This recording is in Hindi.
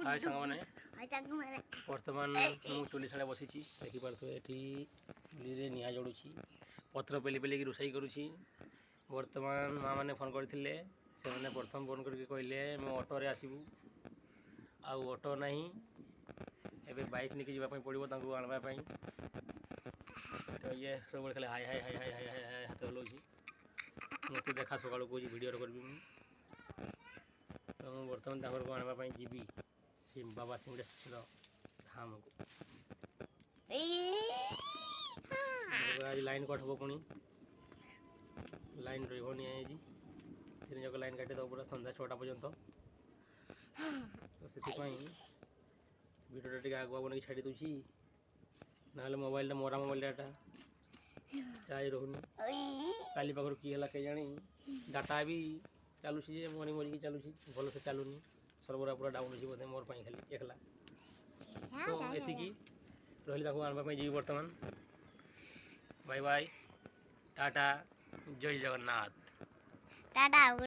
हाय सांगमाने बर्तमान मु चुली साड़े बसी देखिपे ये चुली निआ जोड़ुची पत्र पेली पेलिकी रोषाई करुँची। बर्तमान माँ मैंने फोन करते से मैंने प्रथम फोन करके कहले मो ऑटो रे आसबू आउ ऑटो नहीं एबे बाइक निकी जावाई पड़ो आनवाई तो ये सब खाली हाय हाय हाय हाय हाय हाय हाय हाथ हलाऊँगी मत देखा सका कौच भिडियो करी तो मुझे बर्तमान को आनवाई जी बाबा सिंहेश्वर धाम को आज लाइन कट हम पुणी लाइन रही तीन जगह लाइन काटिद पूरा संध्या 6टा पर्यंत तो से भिडियो टे आगुआ बन छाड़ी दूसरी ना मोबाइल मोरा मोबाइल डाटा चार्ज रोनी काली पाखर किए के जानी डाटा भी चलुची मरी मरिकी चलुची भल से चलुनी सर्वर पूरा डाउन हो बोधे मोर खाली एकला तो ये रही आनवाई जी बर्तमान बाय बाय टाटा जय जगन्नाथ।